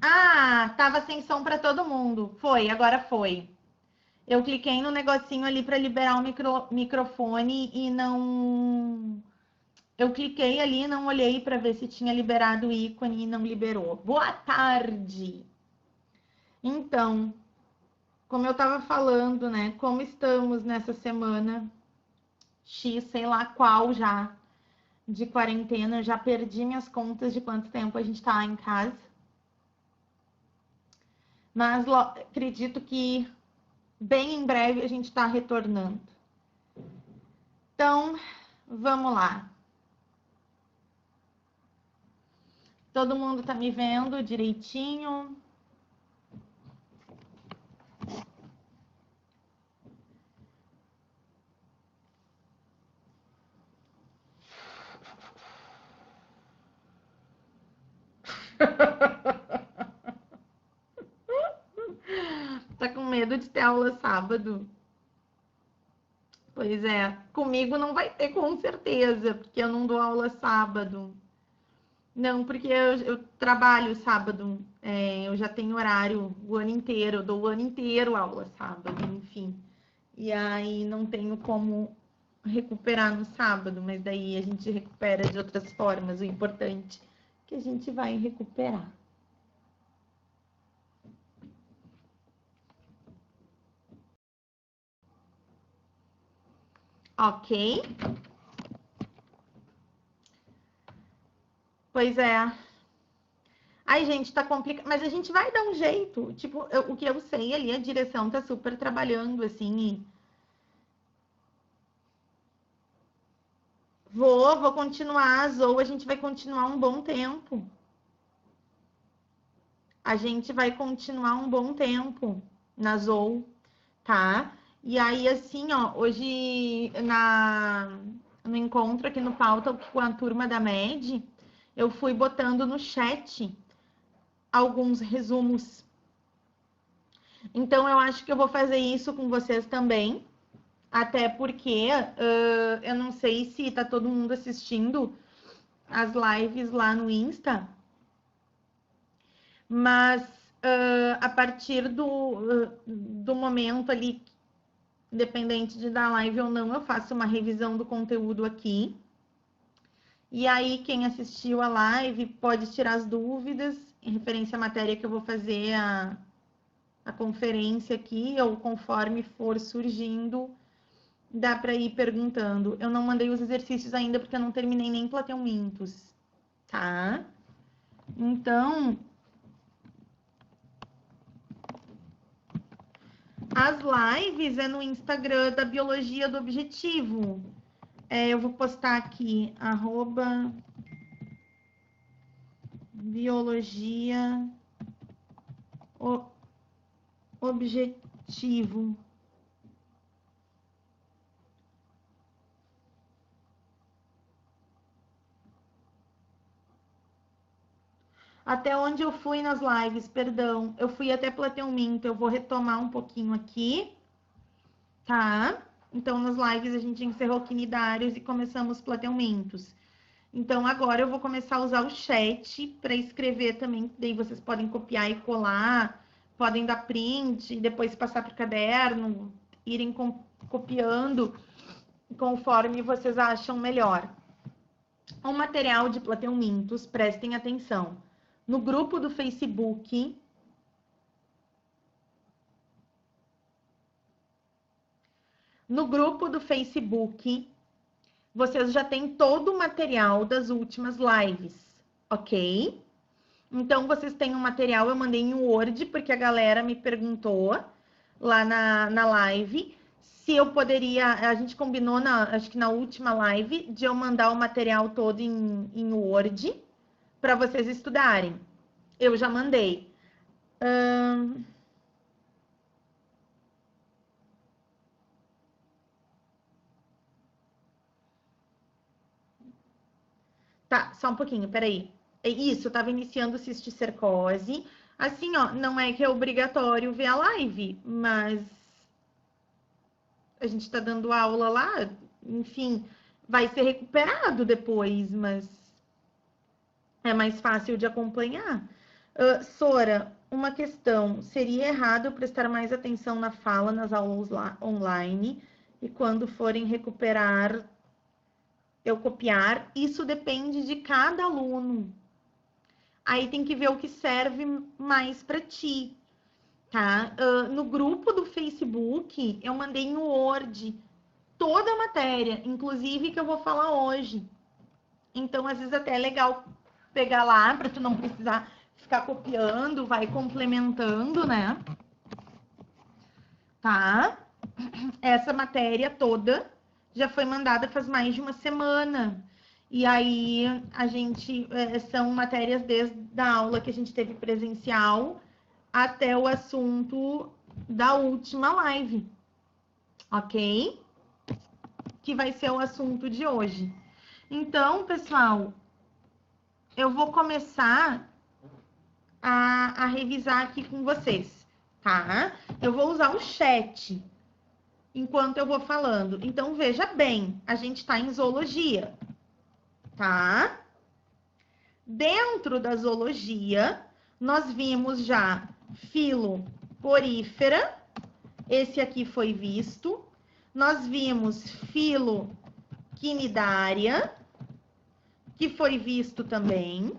Ah, tava sem som para todo mundo. Foi, agora foi. Eu cliquei no negocinho ali para liberar o microfone e não. Eu cliquei ali, não olhei para ver se tinha liberado o ícone e não liberou. Boa tarde! Então, como eu estava falando, né? Como estamos nessa semana X, sei lá qual já, de quarentena, eu já perdi minhas contas de quanto tempo a gente está em casa. Mas acredito que bem em breve a gente está retornando. Então, vamos lá. Todo mundo tá me vendo direitinho? Tá com medo de ter aula sábado? Pois é, comigo não vai ter com certeza, porque eu não dou aula sábado. Não, porque eu trabalho sábado, eu já tenho horário o ano inteiro, eu dou o ano inteiro aula sábado, enfim. E aí não tenho como recuperar no sábado, mas daí a gente recupera de outras formas. O importante é que a gente vai recuperar. Ok? Pois é. Ai, gente, tá complicado. Mas a gente vai dar um jeito. Tipo, o que eu sei ali, a direção tá super trabalhando, assim. Vou continuar, ou a gente vai continuar um bom tempo. A gente vai continuar um bom tempo na Zou, tá? E aí, assim, ó, hoje no encontro aqui no Pauta com a turma da MED, eu fui botando no chat alguns resumos. Então, eu acho que eu vou fazer isso com vocês também, até porque eu não sei se tá todo mundo assistindo as lives lá no Insta, mas a partir do momento ali, independente de dar live ou não, eu faço uma revisão do conteúdo aqui. E aí, quem assistiu a live pode tirar as dúvidas em referência à matéria que eu vou fazer a conferência aqui, ou conforme for surgindo, dá para ir perguntando. Eu não mandei os exercícios ainda porque eu não terminei nem Plateumintos, tá? Então, as lives é no Instagram da Biologia do Objetivo. Eu vou postar aqui, @biologia objetivo. Até onde eu fui nas lives, perdão. Eu fui até Plateuminto, eu vou retomar um pouquinho aqui, tá? Então, nas lives a gente encerrou quinidários e começamos Plateumintos. Então, agora eu vou começar a usar o chat para escrever também, daí vocês podem copiar e colar, podem dar print e depois passar para o caderno, irem copiando conforme vocês acham melhor. O material de Plateumintos, prestem atenção. No grupo do Facebook, vocês já têm todo o material das últimas lives, ok? Então, vocês têm um material, eu mandei em Word, porque a galera me perguntou lá na live se eu poderia. A gente combinou, acho que na última live, de eu mandar o material todo em Word para vocês estudarem. Eu já mandei. Tá, só um pouquinho, peraí. É isso, eu tava iniciando cisticercose. Assim, ó, não é que é obrigatório ver a live, mas a gente tá dando aula lá, enfim, vai ser recuperado depois, mas é mais fácil de acompanhar. Sora, uma questão. Seria errado prestar mais atenção na fala nas aulas online e quando forem recuperar, eu copiar? Isso depende de cada aluno. Aí tem que ver o que serve mais para ti, tá? No grupo do Facebook, eu mandei em Word toda a matéria, inclusive que eu vou falar hoje. Então, às vezes até é legal pegar lá para tu não precisar ficar copiando, vai complementando, né? Tá? Essa matéria toda já foi mandada faz mais de uma semana. E aí a gente são matérias desde a aula que a gente teve presencial até o assunto da última live, ok? Que vai ser o assunto de hoje. Então, pessoal, eu vou começar a revisar aqui com vocês, tá? Eu vou usar o chat enquanto eu vou falando. Então, veja bem, a gente está em zoologia, tá? Dentro da zoologia, nós vimos já filo porífera, esse aqui foi visto. Nós vimos filo quinidária, que foi visto também.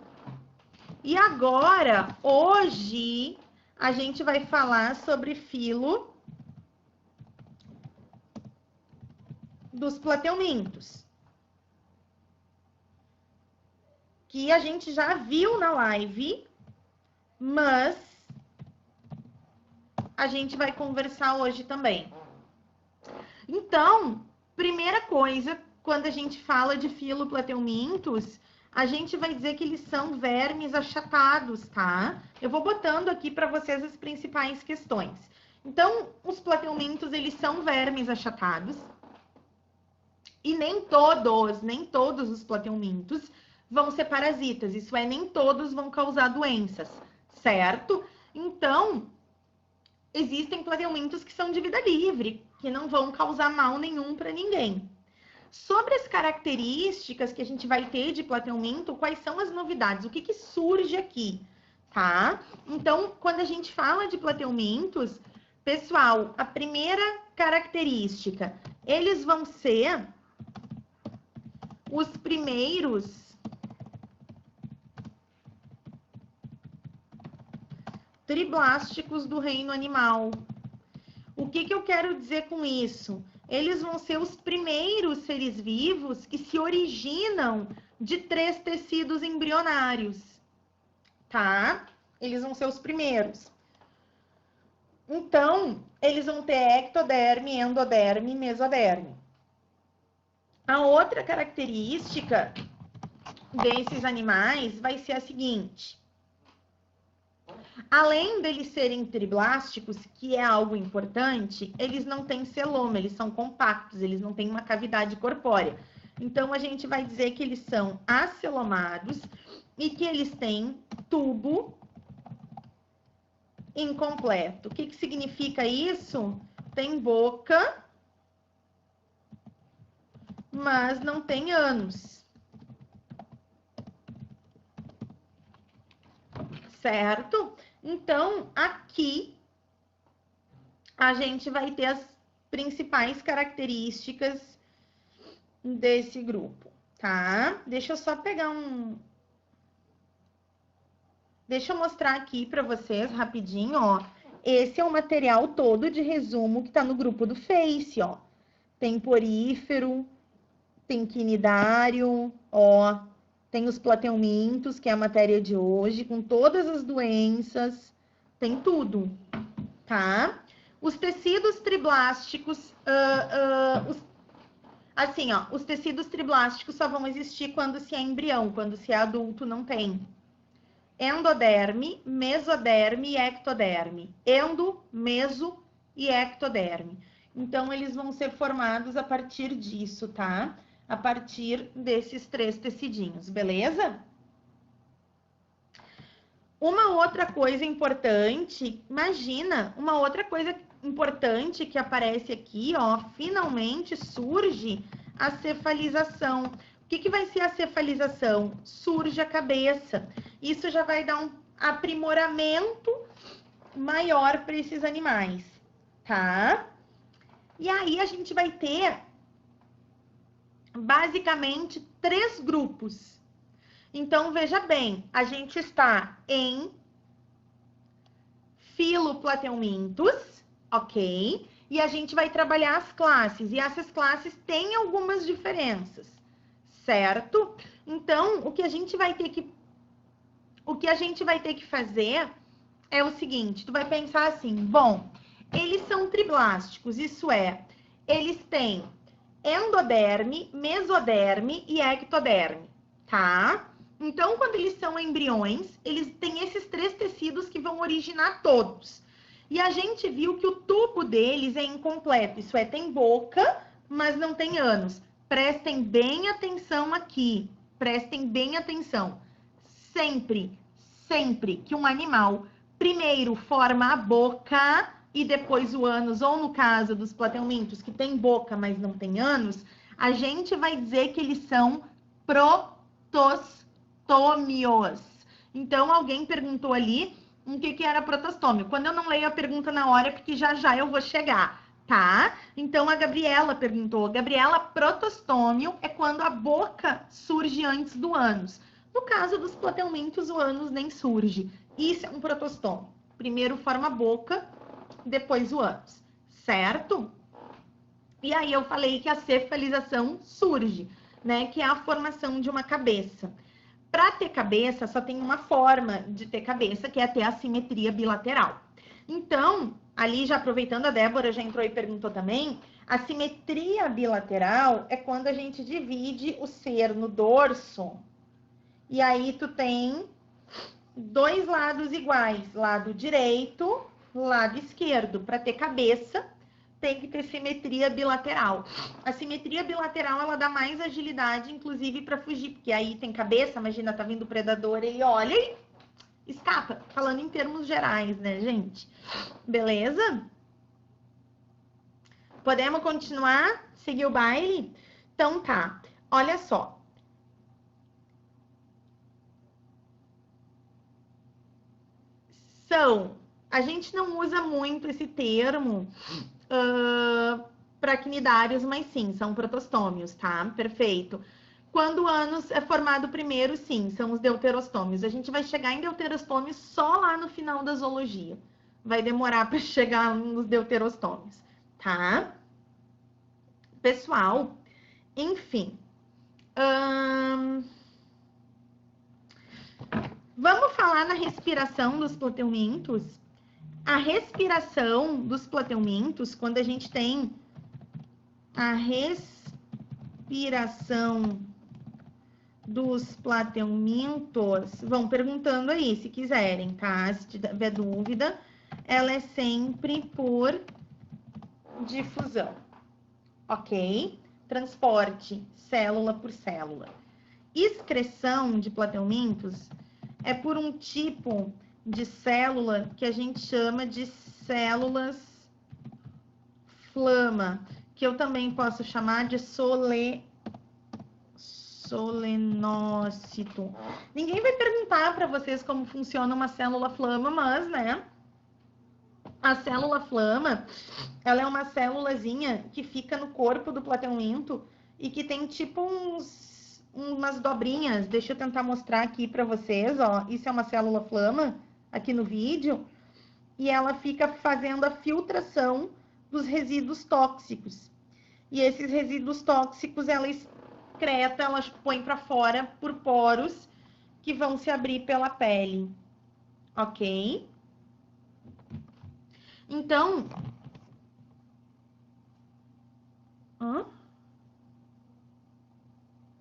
E agora, hoje, a gente vai falar sobre filo dos plateumintos, que a gente já viu na live, mas a gente vai conversar hoje também. Então, primeira coisa, quando a gente fala de filoplateumintos, a gente vai dizer que eles são vermes achatados, tá? Eu vou botando aqui para vocês as principais questões. Então, os plateumintos, eles são vermes achatados. E nem todos os plateumintos vão ser parasitas. Isso é, nem todos vão causar doenças, certo? Então, existem plateumintos que são de vida livre, que não vão causar mal nenhum para ninguém. Sobre as características que a gente vai ter de plateuminto, quais são as novidades? O que surge aqui, tá? Então, quando a gente fala de plateumintos, pessoal, a primeira característica, eles vão ser os primeiros triblásticos do reino animal. O que eu quero dizer com isso? Eles vão ser os primeiros seres vivos que se originam de 3 tecidos embrionários, tá? Eles vão ser os primeiros. Então, eles vão ter ectoderme, endoderme e mesoderme. A outra característica desses animais vai ser a seguinte: além deles serem triblásticos, que é algo importante, eles não têm celoma, eles são compactos, eles não têm uma cavidade corpórea. Então, a gente vai dizer que eles são acelomados e que eles têm tubo incompleto. O que significa isso? Tem boca, mas não tem ânus. Certo? Então, aqui a gente vai ter as principais características desse grupo, tá? Deixa eu só pegar Deixa eu mostrar aqui para vocês rapidinho, ó. Esse é o material todo de resumo que tá no grupo do Face, ó. Tem porífero, tem quinidário, ó. Tem os plateumintos, que é a matéria de hoje, com todas as doenças, tem tudo, tá? Os tecidos triblásticos, assim, ó, os tecidos triblásticos só vão existir quando se é embrião, quando se é adulto não tem. Endoderme, mesoderme e ectoderme. Endo, meso e ectoderme. Então, eles vão ser formados a partir disso, tá? A partir desses 3 tecidinhos, beleza? Uma outra coisa importante, imagina, uma outra coisa importante que aparece aqui, ó, finalmente surge a cefalização. O que vai ser a cefalização? Surge a cabeça. Isso já vai dar aprimoramento maior para esses animais, tá? E aí a gente vai ter basicamente 3 grupos. Então, veja bem, a gente está em Filoplateomintos, ok? E a gente vai trabalhar as classes, e essas classes têm algumas diferenças, certo? Então, o que a gente vai ter que fazer é o seguinte, tu vai pensar assim, bom, eles são triblásticos, isso é, eles têm endoderme, mesoderme e ectoderme, tá? Então, quando eles são embriões, eles têm esses 3 tecidos que vão originar todos. E a gente viu que o tubo deles é incompleto, isso é, tem boca, mas não tem ânus. Prestem bem atenção aqui, prestem bem atenção. Sempre, sempre que um animal primeiro forma a boca e depois o ânus, ou no caso dos plateumintos, que tem boca, mas não tem ânus, a gente vai dizer que eles são protostômios. Então, alguém perguntou ali o que era protostômio. Quando eu não leio a pergunta na hora, é porque já eu vou chegar, tá? Então, a Gabriela perguntou. Gabriela, protostômio é quando a boca surge antes do ânus. No caso dos plateumintos, o ânus nem surge. Isso é um protostômio. Primeiro forma a boca, depois o ânus, certo? E aí eu falei que a cefalização surge, né? Que é a formação de uma cabeça. Para ter cabeça, só tem uma forma de ter cabeça, que é ter a simetria bilateral. Então, ali já aproveitando, a Débora já entrou e perguntou também, a simetria bilateral é quando a gente divide o ser no dorso, e aí tu tem 2 lados iguais, lado direito, lado esquerdo. Para ter cabeça, tem que ter simetria bilateral. A simetria bilateral, ela dá mais agilidade, inclusive, para fugir, porque aí tem cabeça, imagina, tá vindo o predador, ele olha e escapa. Falando em termos gerais, né, gente? Beleza? Podemos continuar? Seguir o baile? Então tá, olha só. A gente não usa muito esse termo para quinidários, mas sim, são protostômios, tá? Perfeito. Quando o ânus é formado primeiro, sim, são os deuterostômios. A gente vai chegar em deuterostômios só lá no final da zoologia. Vai demorar para chegar nos deuterostômios, tá? Pessoal, enfim. Vamos falar na respiração dos plateumintos? A respiração dos plateumintos, quando a gente tem a respiração dos plateumintos, vão perguntando aí, se quiserem, tá? Se tiver dúvida, ela é sempre por difusão, ok? Transporte, célula por célula. Excreção de plateumintos é por um tipo de célula que a gente chama de células flama, que eu também posso chamar de solenócito. Ninguém vai perguntar para vocês como funciona uma célula flama, mas, né? A célula flama, ela é uma célulazinha que fica no corpo do plateumento e que tem tipo umas dobrinhas. Deixa eu tentar mostrar aqui para vocês, ó. Isso é uma célula flama aqui no vídeo. E ela fica fazendo a filtração dos resíduos tóxicos. E esses resíduos tóxicos, ela excreta, ela põe para fora por poros que vão se abrir pela pele. Ok? Então...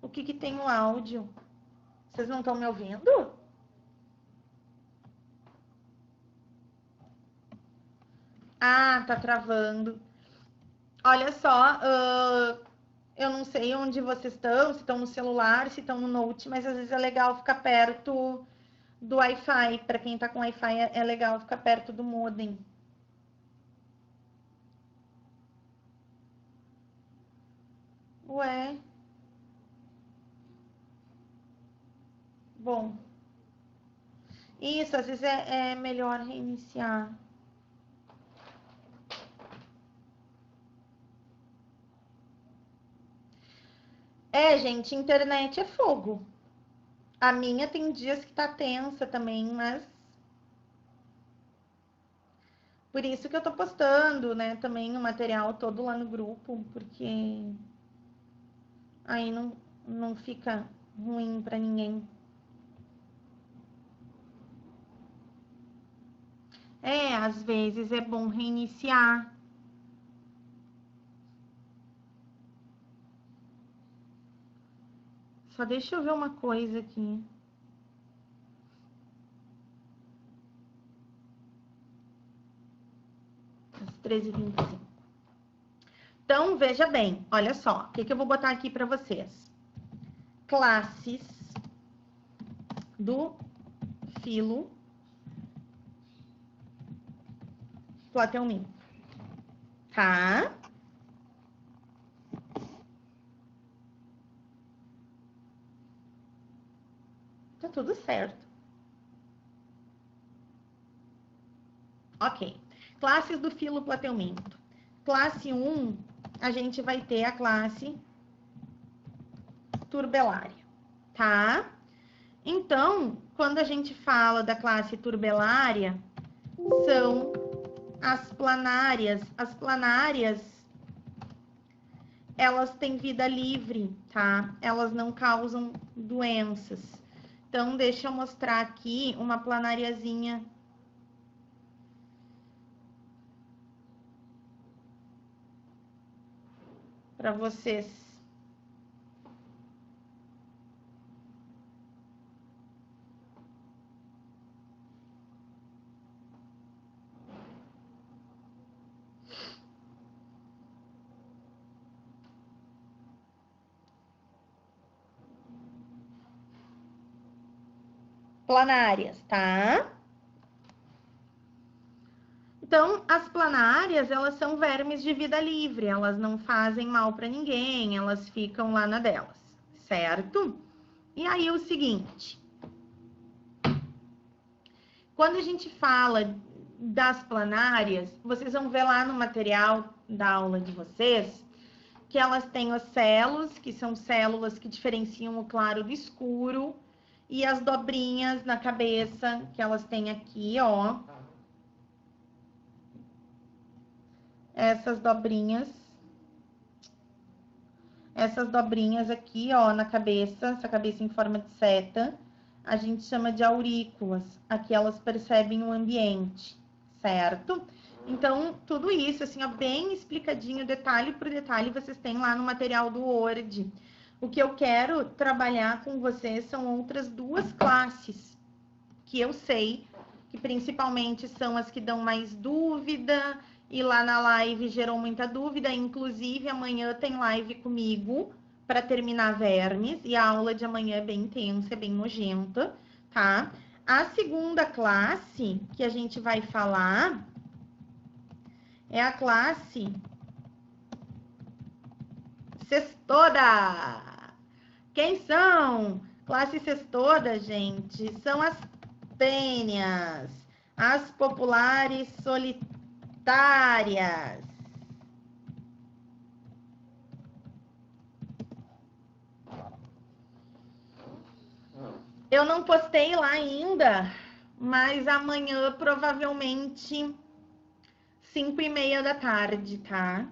O que tem no áudio? Vocês não estão me ouvindo? Ah, tá travando. Olha só, eu não sei onde vocês estão, se estão no celular, se estão no note, mas às vezes é legal ficar perto do Wi-Fi. Para quem tá com Wi-Fi, é legal ficar perto do modem. Ué. Bom. Isso, às vezes é melhor reiniciar. Gente, internet é fogo. A minha tem dias que tá tensa também, mas por isso que eu tô postando, né, também o material todo lá no grupo, porque aí não fica ruim pra ninguém. Às vezes é bom reiniciar. Só deixa eu ver uma coisa aqui. Às 13h25. Então, veja bem, olha só, o que eu vou botar aqui para vocês? Classes do filo Plateuminto, tá? Tá tudo certo. Ok. Classes do filo Plateuminto. Classe 1, a gente vai ter a classe turbelária, tá? Então, quando a gente fala da classe turbelária, são as planárias. As planárias, elas têm vida livre, tá? Elas não causam doenças. Então, deixa eu mostrar aqui uma planariazinha. Para vocês. Planárias, tá? Então, as planárias, elas são vermes de vida livre, elas não fazem mal para ninguém, elas ficam lá na delas, certo? E aí o seguinte, quando a gente fala das planárias, vocês vão ver lá no material da aula de vocês, que elas têm os celos, que são células que diferenciam o claro do escuro, e as dobrinhas na cabeça, que elas têm aqui, ó. Essas dobrinhas aqui, ó, na cabeça, essa cabeça em forma de seta, a gente chama de aurículas. Aqui elas percebem o ambiente, certo? Então, tudo isso, assim, ó, bem explicadinho, detalhe por detalhe, vocês têm lá no material do Word. O que eu quero trabalhar com vocês são outras duas classes, que eu sei que principalmente são as que dão mais dúvida, e lá na live gerou muita dúvida, inclusive amanhã tem live comigo para terminar vermes, e a aula de amanhã é bem intensa, é bem nojenta, tá? A segunda classe que a gente vai falar é a classe cestoda. Quem são? Classe cestoda, gente, são as tênias, as populares solitárias. Eu não postei lá ainda, mas amanhã provavelmente 5h30 da tarde, tá?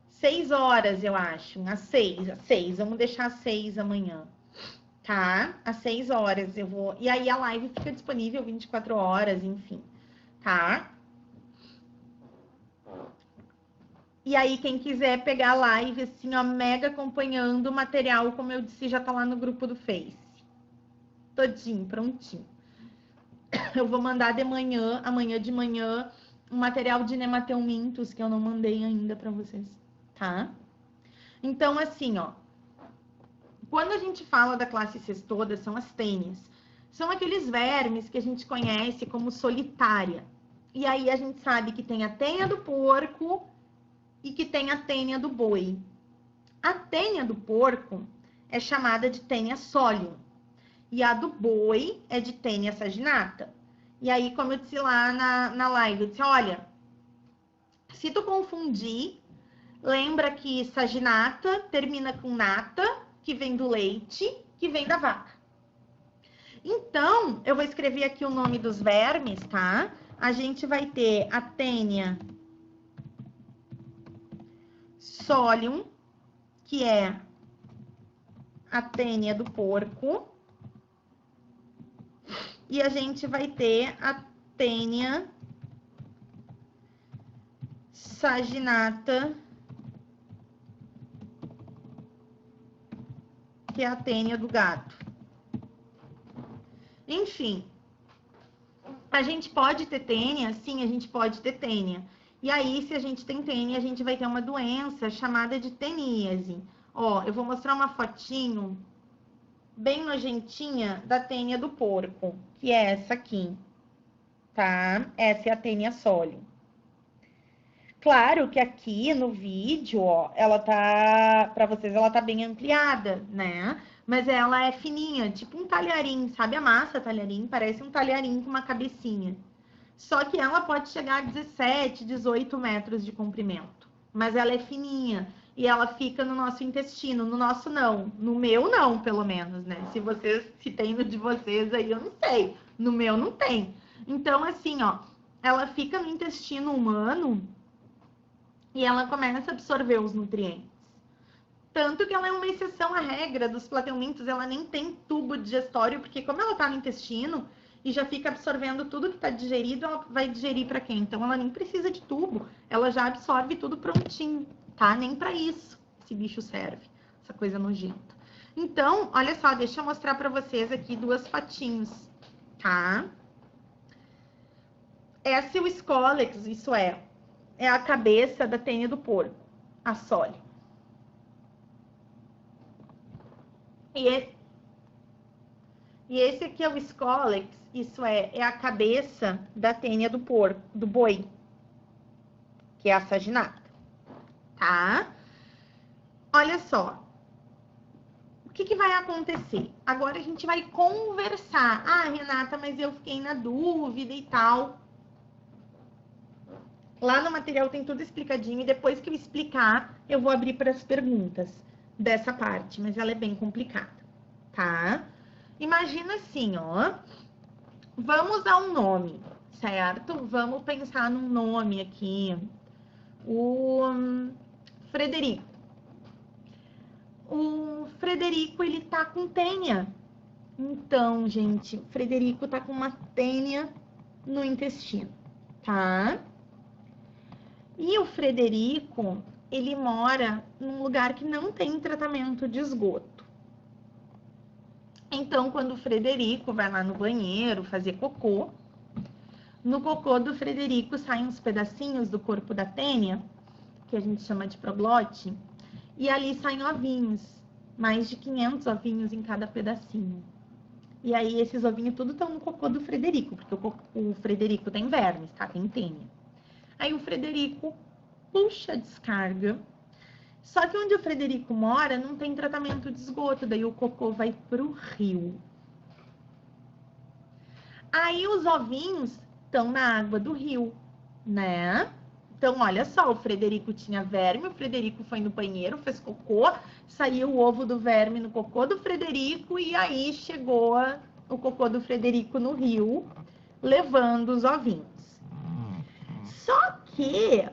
6 horas, eu acho. Às 6. Vamos deixar às 6 amanhã, tá? Às 6 horas eu vou... E aí a live fica disponível 24 horas, enfim, tá? E aí, quem quiser pegar a live, assim, ó, mega acompanhando o material, como eu disse, já tá lá no grupo do Face. Todinho, prontinho. Eu vou mandar amanhã de manhã, um material de nemateumintos que eu não mandei ainda para vocês, tá? Então, assim, ó, quando a gente fala da classe cestoda, são as tênias. São aqueles vermes que a gente conhece como solitária. E aí a gente sabe que tem a tênia do porco e que tem a tênia do boi. A tênia do porco é chamada de tênia solium. E a do boi é de Taenia saginata. E aí, como eu disse lá na live, eu disse, olha, se tu confundir, lembra que saginata termina com nata, que vem do leite, que vem da vaca. Então, eu vou escrever aqui o nome dos vermes, tá? A gente vai ter a Taenia solium, que é a Taenia do porco. E a gente vai ter a Taenia saginata, que é a Taenia do gado. Enfim, a gente pode ter tênia? Sim, a gente pode ter tênia. E aí, se a gente tem tênia, a gente vai ter uma doença chamada de teníase. Ó, eu vou mostrar uma fotinho bem nojentinha da tênia do porco, que é essa aqui, tá? Essa é a tênia solium. Claro que aqui no vídeo, ó, ela tá, pra vocês, ela tá bem ampliada, né? Mas ela é fininha, tipo um talharim, sabe a massa talharim? Parece um talharim com uma cabecinha. Só que ela pode chegar a 17, 18 metros de comprimento. Mas ela é fininha e ela fica no nosso intestino. No nosso não. No meu não, pelo menos, né? Se tem no de vocês aí, eu não sei. No meu não tem. Então, assim, ó, ela fica no intestino humano e ela começa a absorver os nutrientes. Tanto que ela é uma exceção à regra dos plateumintos, ela nem tem tubo digestório, porque como ela tá no intestino e já fica absorvendo tudo que tá digerido, ela vai digerir para quem? Então ela nem precisa de tubo, ela já absorve tudo prontinho, tá? Nem para isso esse bicho serve, essa coisa nojenta. Então, olha só, deixa eu mostrar para vocês aqui duas fotinhos, tá? Essa é o Scolex, isso é a cabeça da tênia do porco, a sole. E esse aqui é o Scolex, isso é a cabeça da tênia do porco, do boi, que é a saginata, tá? Olha só, o que vai acontecer? Agora a gente vai conversar. Ah, Renata, mas eu fiquei na dúvida e tal. Lá no material tem tudo explicadinho e depois que eu explicar, eu vou abrir para as perguntas dessa parte, mas ela é bem complicada, tá? Imagina assim, ó. Vamos dar um nome, certo? Vamos pensar num nome aqui. O Frederico. O Frederico, ele tá com tênia. Então, gente, o Frederico tá com uma tênia no intestino, tá? E o Frederico, ele mora num lugar que não tem tratamento de esgoto. Então, quando o Frederico vai lá no banheiro fazer cocô, no cocô do Frederico saem uns pedacinhos do corpo da tênia, que a gente chama de proglote, e ali saem ovinhos, mais de 500 ovinhos em cada pedacinho. E aí esses ovinhos tudo estão no cocô do Frederico, porque o Frederico tem vermes, tá? Tem tênia. Aí o Frederico puxa a descarga. Só que onde o Frederico mora não tem tratamento de esgoto, daí o cocô vai pro rio. Aí os ovinhos estão na água do rio, né? Então, olha só, o Frederico tinha verme, o Frederico foi no banheiro, fez cocô, saiu o ovo do verme no cocô do Frederico e aí chegou o cocô do Frederico no rio, levando os ovinhos. Só que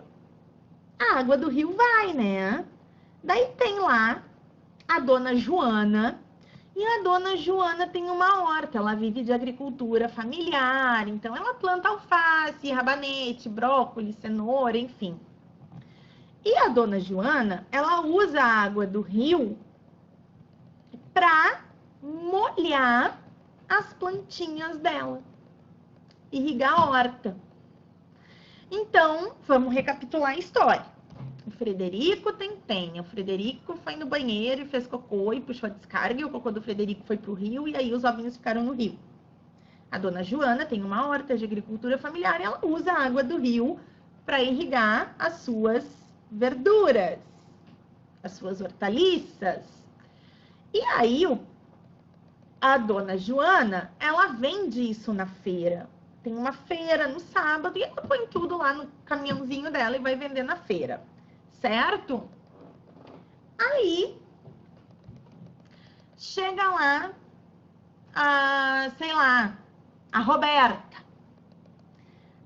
a água do rio vai, né? Daí tem lá a dona Joana, e a dona Joana tem uma horta, ela vive de agricultura familiar, então ela planta alface, rabanete, brócolis, cenoura, enfim. E a dona Joana, ela usa a água do rio para molhar as plantinhas dela, irrigar a horta. Então, vamos recapitular a história. O Frederico tem tênia. O Frederico foi no banheiro e fez cocô e puxou a descarga. E o cocô do Frederico foi pro rio e aí os ovinhos ficaram no rio. A dona Joana tem uma horta de agricultura familiar e ela usa a água do rio para irrigar as suas verduras, as suas hortaliças. E aí a dona Joana, ela vende isso na feira. Tem uma feira no sábado e ela põe tudo lá no caminhãozinho dela e vai vender na feira, certo? Aí, chega lá, sei lá, a Roberta.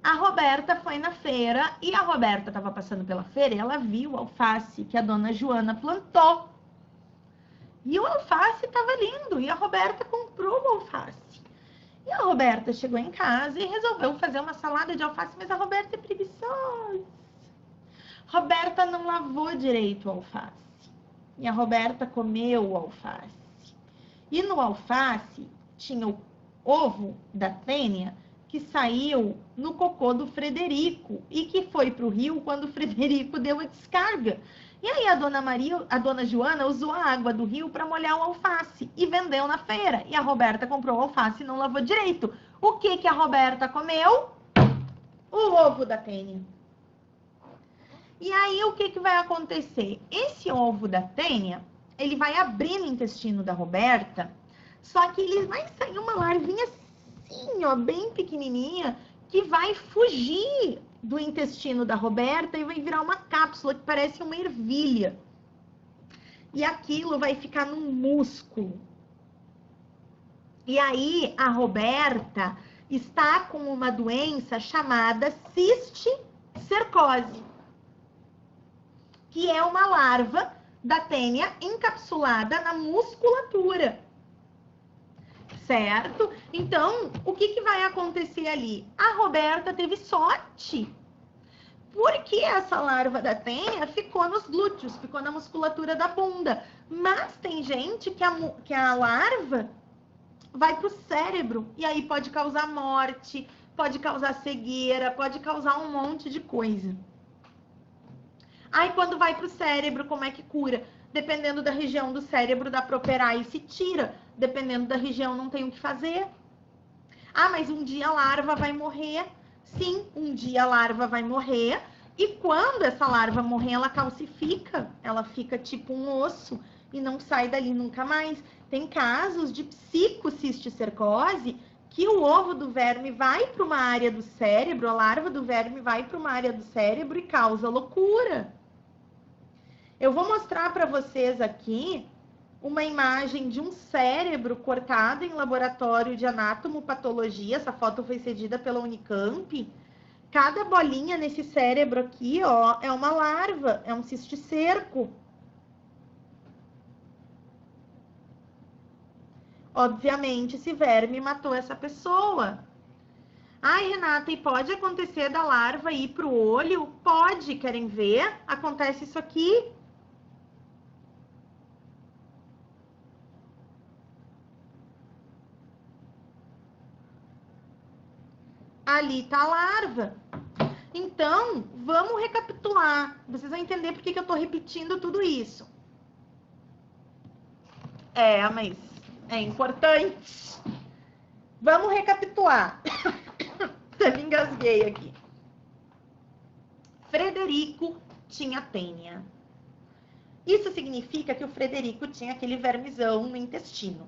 A Roberta foi na feira e a Roberta estava passando pela feira e ela viu o alface que a dona Joana plantou. E o alface estava lindo e a Roberta comprou o alface. E a Roberta chegou em casa e resolveu fazer uma salada de alface, mas a Roberta é preguiçosa. Roberta não lavou direito o alface. E a Roberta comeu o alface. E no alface tinha o ovo da Tênia que saiu no cocô do Frederico e que foi para o rio quando o Frederico deu a descarga. E aí a dona Joana usou a água do rio para molhar o alface e vendeu na feira. E a Roberta comprou o alface e não lavou direito. O que a Roberta comeu? O ovo da Tênia. E aí o que vai acontecer? Esse ovo da Tênia, ele vai abrir no intestino da Roberta, só que ele vai sair uma larvinha assim, ó, bem pequenininha, que vai fugir do intestino da Roberta e vai virar uma cápsula que parece uma ervilha. E aquilo vai ficar num músculo. E aí a Roberta está com uma doença chamada cisticercose, que é uma larva da tênia encapsulada na musculatura. Certo? Então, o que vai acontecer ali? A Roberta teve sorte, porque essa larva da tênia ficou nos glúteos, ficou na musculatura da bunda. Mas tem gente que a larva vai para o cérebro, e aí pode causar morte, pode causar cegueira, pode causar um monte de coisa. Aí, quando vai para o cérebro, como é que cura? Dependendo da região do cérebro, dá para operar e se tira. Dependendo da região, não tem o que fazer. Ah, mas um dia a larva vai morrer. Sim, um dia a larva vai morrer. E quando essa larva morrer, ela calcifica. Ela fica tipo um osso e não sai dali nunca mais. Tem casos de psicocisticercose que o ovo do verme vai para uma área do cérebro, a larva do verme vai para uma área do cérebro e causa loucura. Eu vou mostrar para vocês aqui uma imagem de um cérebro cortado em laboratório de anatomopatologia. Essa foto foi cedida pela Unicamp. Cada bolinha nesse cérebro aqui, ó, é uma larva, é um cisticerco. Obviamente, esse verme matou essa pessoa. Ai, Renata, e pode acontecer da larva ir para o olho? Pode, querem ver? Acontece isso aqui. Ali tá a larva. Então, vamos recapitular. Vocês vão entender por que eu tô repetindo tudo isso. Mas é importante. Vamos recapitular. Até me engasguei aqui. Frederico tinha tênia. Isso significa que o Frederico tinha aquele vermezão no intestino.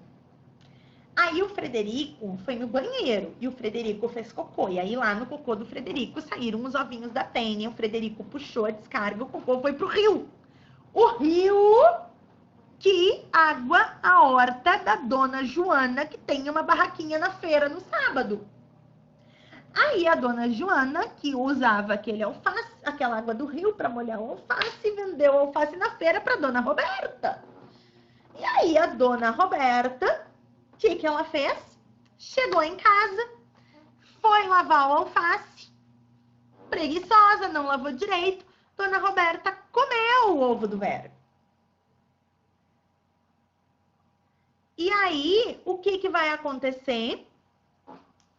Aí o Frederico foi no banheiro e o Frederico fez cocô. E aí lá no cocô do Frederico saíram os ovinhos da tênia. O Frederico puxou a descarga, o cocô foi pro rio. O rio que água a horta da dona Joana, que tem uma barraquinha na feira no sábado. Aí a dona Joana, que usava aquela água do rio para molhar o alface, vendeu o alface na feira para dona Roberta. E aí a dona Roberta, o que ela fez? Chegou em casa, foi lavar o alface, preguiçosa, não lavou direito. Dona Roberta comeu o ovo do verme. E aí, o que vai acontecer?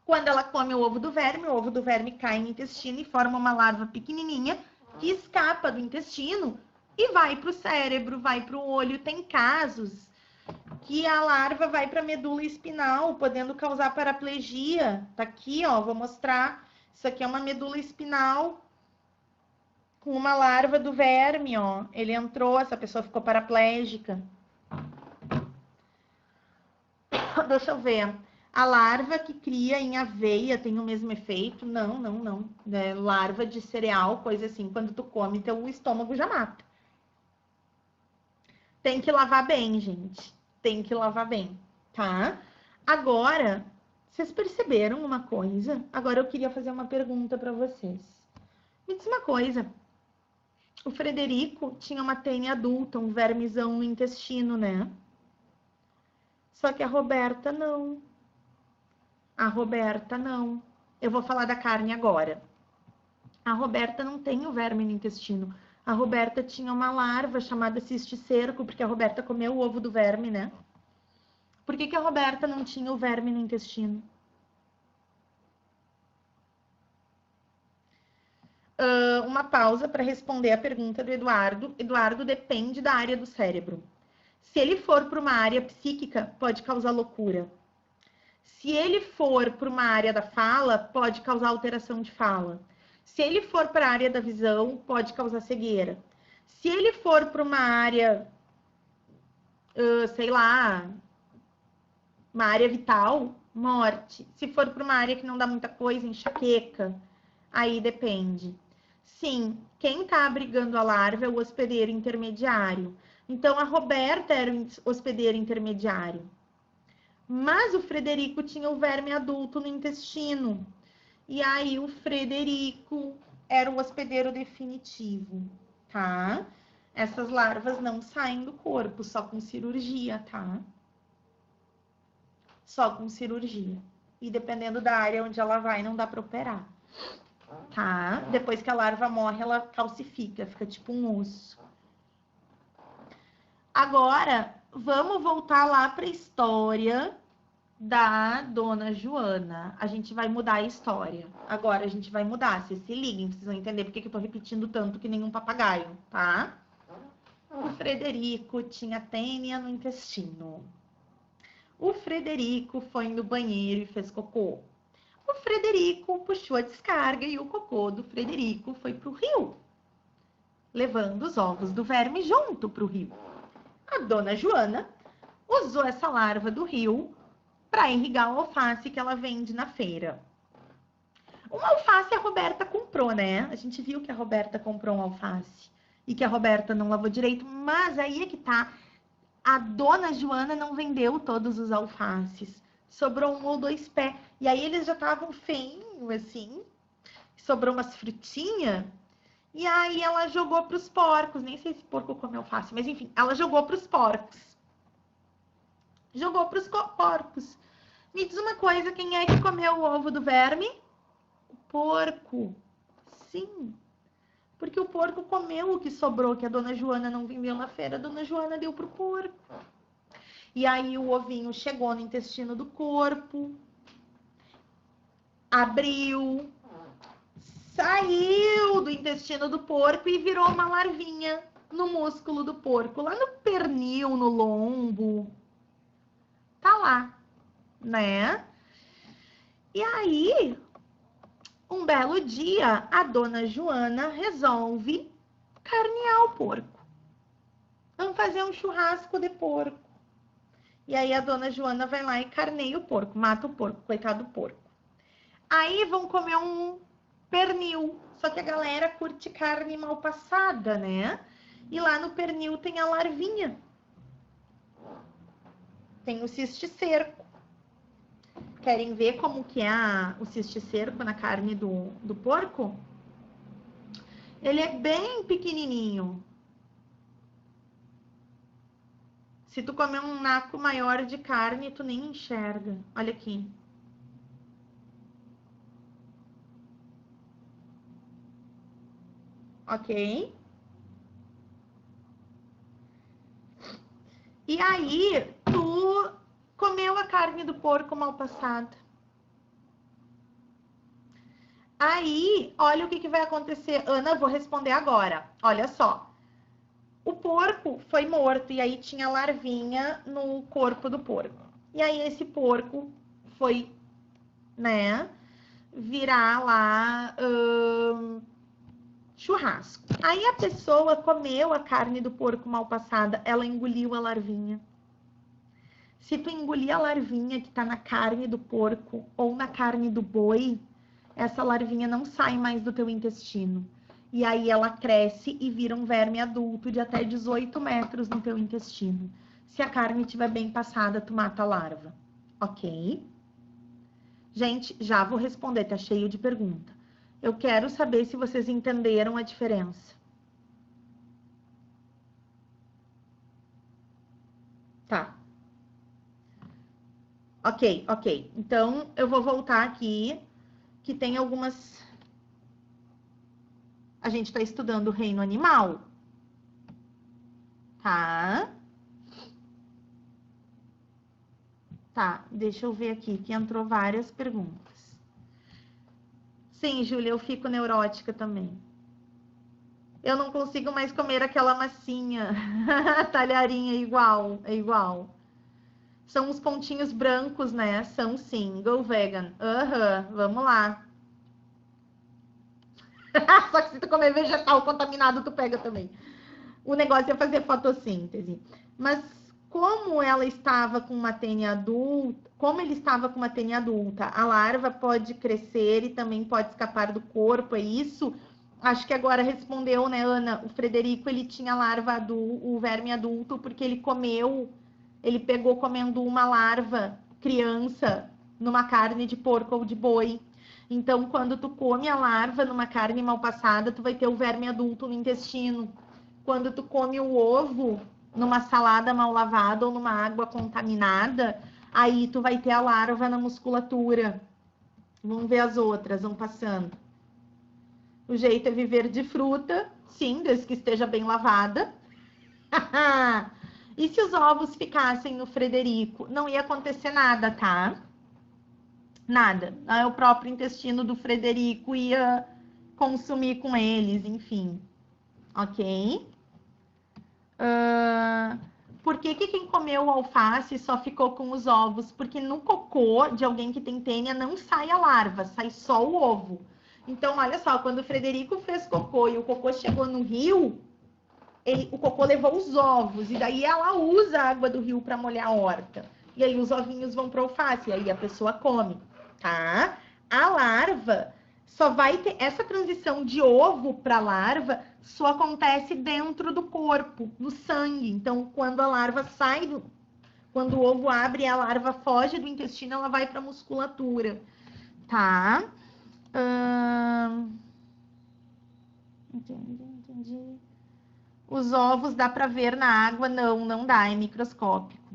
Quando ela come o ovo do verme cai no intestino e forma uma larva pequenininha que escapa do intestino e vai para o cérebro, vai para o olho. Tem casos que a larva vai para a medula espinal, podendo causar paraplegia. Tá aqui, ó, vou mostrar. Isso aqui é uma medula espinal com uma larva do verme, ó. Ele entrou, essa pessoa ficou paraplégica. Deixa eu ver. A larva que cria em aveia tem o mesmo efeito? Não, não, não. É, larva de cereal, coisa assim, quando tu come, teu estômago já mata. Tem que lavar bem, gente. Tem que lavar bem, tá? Agora, vocês perceberam uma coisa? Agora eu queria fazer uma pergunta para vocês. Me diz uma coisa. O Frederico tinha uma tênia adulta, um vermezão no intestino, né? Só que a Roberta não. A Roberta não. Eu vou falar da carne agora. A Roberta não tem o verme no intestino. A Roberta tinha uma larva chamada cisticerco, porque a Roberta comeu o ovo do verme, né? Por que a Roberta não tinha o verme no intestino? Uma pausa para responder a pergunta do Eduardo. Eduardo depende da área do cérebro. Se ele for para uma área psíquica, pode causar loucura. Se ele for para uma área da fala, pode causar alteração de fala. Se ele for para a área da visão, pode causar cegueira. Se ele for para uma área, sei lá, uma área vital, morte. Se for para uma área que não dá muita coisa, enxaqueca, aí depende. Sim, quem está abrigando a larva é o hospedeiro intermediário. Então, a Roberta era o hospedeiro intermediário. Mas o Frederico tinha o verme adulto no intestino. E aí o Frederico era o hospedeiro definitivo, tá? Essas larvas não saem do corpo, só com cirurgia, tá? Só com cirurgia. E dependendo da área onde ela vai, não dá para operar, tá? Depois que a larva morre, ela calcifica, fica tipo um osso. Agora, vamos voltar lá para a história da Dona Joana. A gente vai mudar a história. Agora a gente vai mudar. Vocês se liguem, vocês vão entender porque que eu tô repetindo tanto que nem um papagaio, tá? O Frederico tinha tênia no intestino. O Frederico foi no banheiro e fez cocô. O Frederico puxou a descarga e o cocô do Frederico foi pro rio, levando os ovos do verme junto pro rio. A Dona Joana usou essa larva do rio para irrigar o alface que ela vende na feira. Uma alface a Roberta comprou, né? A gente viu que a Roberta comprou um alface e que a Roberta não lavou direito, mas aí é que tá. A Dona Joana não vendeu todos os alfaces. Sobrou um ou dois pés. E aí eles já estavam feinhos, assim. Sobrou umas frutinhas. E aí ela jogou para os porcos. Nem sei se porco come alface, mas enfim, ela jogou para os porcos. Jogou para os porcos. Me diz uma coisa, quem é que comeu o ovo do verme? O porco. Sim. Porque o porco comeu o que sobrou, que a Dona Joana não vendeu na feira. A Dona Joana deu pro porco. E aí o ovinho chegou no intestino do corpo. Abriu. Saiu do intestino do porco e virou uma larvinha no músculo do porco. Lá no pernil, no lombo. Tá lá, né? E aí, um belo dia, a Dona Joana resolve carnear o porco. Vamos fazer um churrasco de porco. E aí a Dona Joana vai lá e carneia o porco, mata o porco, coitado do porco. Aí vão comer um pernil, só que a galera curte carne mal passada, né? E lá no pernil tem a larvinha. Tem o cisticerco. Querem ver como que é o cisticerco na carne do porco? Ele é bem pequenininho. Se tu comer um naco maior de carne, tu nem enxerga. Olha aqui. Ok? E aí, tu comeu a carne do porco mal passada. Aí, olha o que vai acontecer. Ana, eu vou responder agora. Olha só. O porco foi morto e aí tinha larvinha no corpo do porco. E aí esse porco foi, né, virar lá churrasco. Aí a pessoa comeu a carne do porco mal passada, ela engoliu a larvinha. Se tu engolir a larvinha que tá na carne do porco ou na carne do boi, essa larvinha não sai mais do teu intestino. E aí ela cresce e vira um verme adulto de até 18 metros no teu intestino. Se a carne estiver bem passada, tu mata a larva. Ok? Gente, já vou responder, tá cheio de pergunta. Eu quero saber se vocês entenderam a diferença. Tá. Ok, ok. Então, eu vou voltar aqui, que tem algumas... A gente está estudando o reino animal. Tá? Tá, deixa eu ver aqui, que entrou várias perguntas. Sim, Júlia, eu fico neurótica também. Eu não consigo mais comer aquela massinha. Talharinha é igual. São os pontinhos brancos, né? São sim, go vegan. Aham, vamos lá. Só que se tu comer vegetal contaminado, tu pega também. O negócio é fazer fotossíntese. Mas como ela estava com uma tênia adulta, como ele estava com uma tênia adulta, a larva pode crescer e também pode escapar do corpo, é isso? Acho que agora respondeu, né, Ana? O Frederico, ele tinha larva adulto, o verme adulto, porque ele pegou comendo uma larva criança numa carne de porco ou de boi. Então, quando tu come a larva numa carne mal passada, tu vai ter o verme adulto no intestino. Quando tu come o ovo numa salada mal lavada ou numa água contaminada, aí tu vai ter a larva na musculatura. Vamos ver as outras, vão passando. O jeito é viver de fruta, sim, desde que esteja bem lavada. E se os ovos ficassem no Frederico? Não ia acontecer nada, tá? Nada. O próprio intestino do Frederico ia consumir com eles, enfim. Ok? Por que quem comeu alface só ficou com os ovos? Porque no cocô de alguém que tem tênia não sai a larva, sai só o ovo. Então, olha só, quando o Frederico fez cocô e o cocô chegou no rio, o cocô levou os ovos, e daí ela usa a água do rio para molhar a horta. E aí os ovinhos vão para alface, e aí a pessoa come, tá? A larva só vai ter essa transição de ovo para larva, só acontece dentro do corpo, no sangue. Então, quando a larva sai quando o ovo abre e a larva foge do intestino, ela vai para a musculatura, tá? Entendi. Os ovos dá para ver na água? Não dá, é microscópico.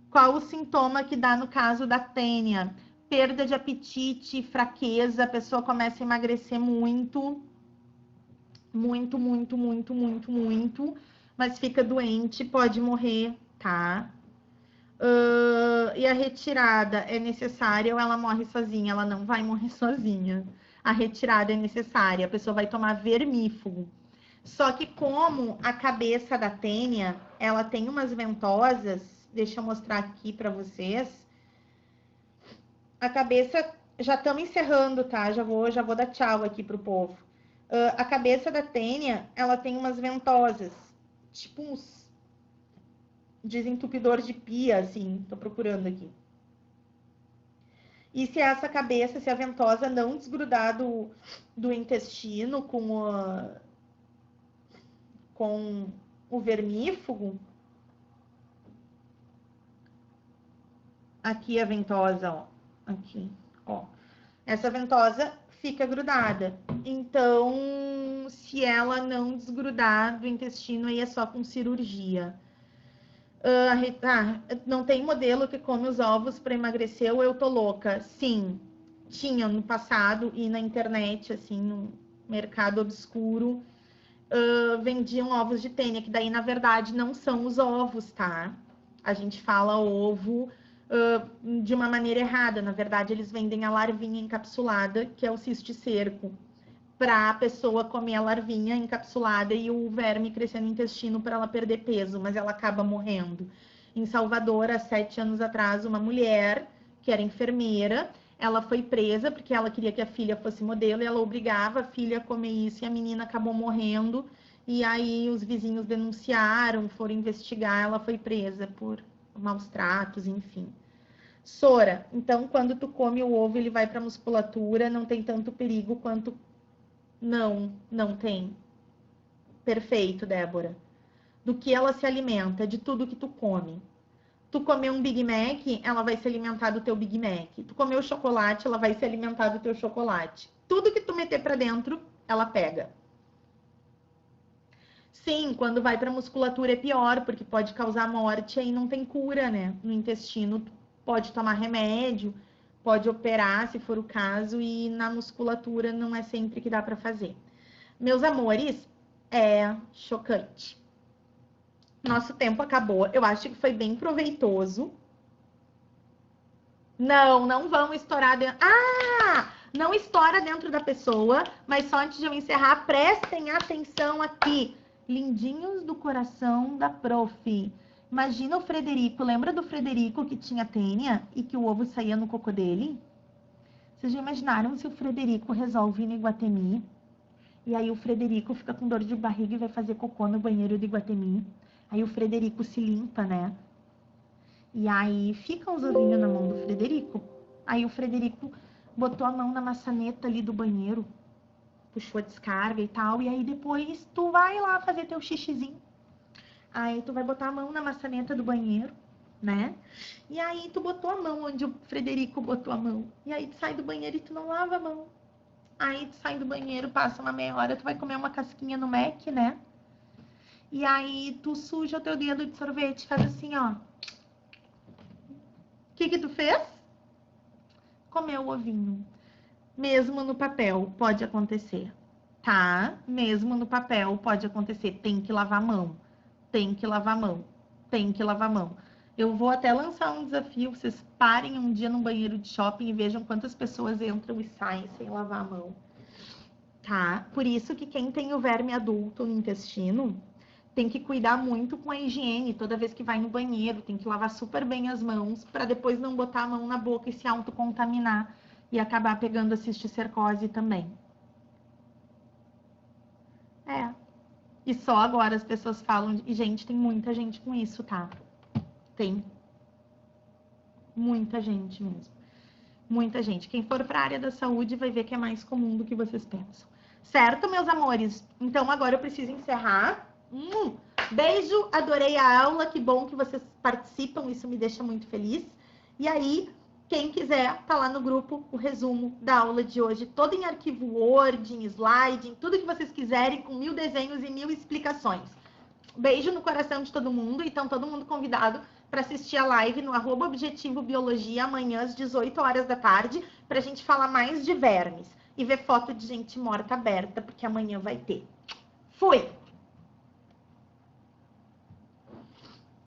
Qual o sintoma que dá no caso da tênia? Perda de apetite, fraqueza, a pessoa começa a emagrecer muito, mas fica doente, pode morrer, tá? E a retirada é necessária ou ela morre sozinha? Ela não vai morrer sozinha. A retirada é necessária, a pessoa vai tomar vermífugo. Só que como a cabeça da tênia, ela tem umas ventosas, deixa eu mostrar aqui para vocês. A cabeça, já estamos encerrando, tá? Já vou dar tchau aqui pro povo. A cabeça da tênia, ela tem umas ventosas, tipo uns desentupidor de pia, assim, tô procurando aqui. E se essa cabeça, se a ventosa não desgrudar do intestino com o vermífugo, aqui a ventosa, ó, aqui, ó, essa ventosa fica grudada. Então, se ela não desgrudar do intestino, aí é só com cirurgia. Não tem modelo que come os ovos para emagrecer ou eu tô louca? Sim, tinha no passado e na internet, assim, no mercado obscuro, vendiam ovos de tênia, que daí, na verdade, não são os ovos, tá? A gente fala ovo de uma maneira errada. Na verdade, eles vendem a larvinha encapsulada, que é o cisticerco, para a pessoa comer a larvinha encapsulada e o verme crescer no intestino para ela perder peso, mas ela acaba morrendo. Em Salvador, há 7 anos atrás, uma mulher que era enfermeira, ela foi presa porque ela queria que a filha fosse modelo e ela obrigava a filha a comer isso e a menina acabou morrendo. E aí os vizinhos denunciaram, foram investigar, ela foi presa por maus tratos, enfim. Sora, então quando tu come o ovo, ele vai para a musculatura, não tem tanto perigo quanto... Não tem. Perfeito, Débora. Do que ela se alimenta? De tudo que tu come. Tu comer um Big Mac, ela vai se alimentar do teu Big Mac. Tu comer o chocolate, ela vai se alimentar do teu chocolate. Tudo que tu meter para dentro, ela pega. Sim, quando vai para musculatura é pior, porque pode causar morte, aí não tem cura, né? No intestino, tu pode tomar remédio, pode operar, se for o caso, e na musculatura não é sempre que dá para fazer. Meus amores, é chocante. Nosso tempo acabou. Eu acho que foi bem proveitoso. Não vão estourar dentro. Ah! Não estoura dentro da pessoa, mas só antes de eu encerrar, prestem atenção aqui. Lindinhos do coração da prof. Imagina o Frederico. Lembra do Frederico que tinha tênia e que o ovo saía no cocô dele? Vocês já imaginaram se o Frederico resolve ir no Iguatemi? E aí o Frederico fica com dor de barriga e vai fazer cocô no banheiro do Iguatemi. Aí o Frederico se limpa, né? E aí fica os ovinhos na mão do Frederico. Aí o Frederico botou a mão na maçaneta ali do banheiro, puxou a descarga e tal. E aí depois tu vai lá fazer teu xixizinho. Aí tu vai botar a mão na maçaneta do banheiro, né? E aí tu botou a mão onde o Frederico botou a mão. E aí tu sai do banheiro e tu não lava a mão. Aí tu sai do banheiro, passa uma meia hora, tu vai comer uma casquinha no Mac, né? E aí tu suja o teu dedo de sorvete, faz assim, ó. O que tu fez? Comeu o ovinho. Mesmo no papel, pode acontecer, tá? Mesmo no papel, pode acontecer. Tem que lavar a mão. Tem que lavar a mão. Tem que lavar a mão. Eu vou até lançar um desafio. Vocês parem um dia no banheiro de shopping e vejam quantas pessoas entram e saem sem lavar a mão. Tá? Por isso que quem tem o verme adulto no intestino tem que cuidar muito com a higiene. Toda vez que vai no banheiro, tem que lavar super bem as mãos para depois não botar a mão na boca e se autocontaminar e acabar pegando a cisticercose também. É. E só agora as pessoas falam... E, gente, tem muita gente com isso, tá? Tem. Muita gente mesmo. Muita gente. Quem for para a área da saúde vai ver que é mais comum do que vocês pensam. Certo, meus amores? Então, agora eu preciso encerrar. Beijo, adorei a aula. Que bom que vocês participam. Isso me deixa muito feliz. E aí... Quem quiser, tá lá no grupo o resumo da aula de hoje, todo em arquivo Word, em slide, em tudo que vocês quiserem, com 1000 desenhos e 1000 explicações. Beijo no coração de todo mundo, e então todo mundo convidado para assistir a live no @Objetivo Biologia, amanhã às 18 horas da tarde, pra gente falar mais de vermes e ver foto de gente morta aberta, porque amanhã vai ter. Fui!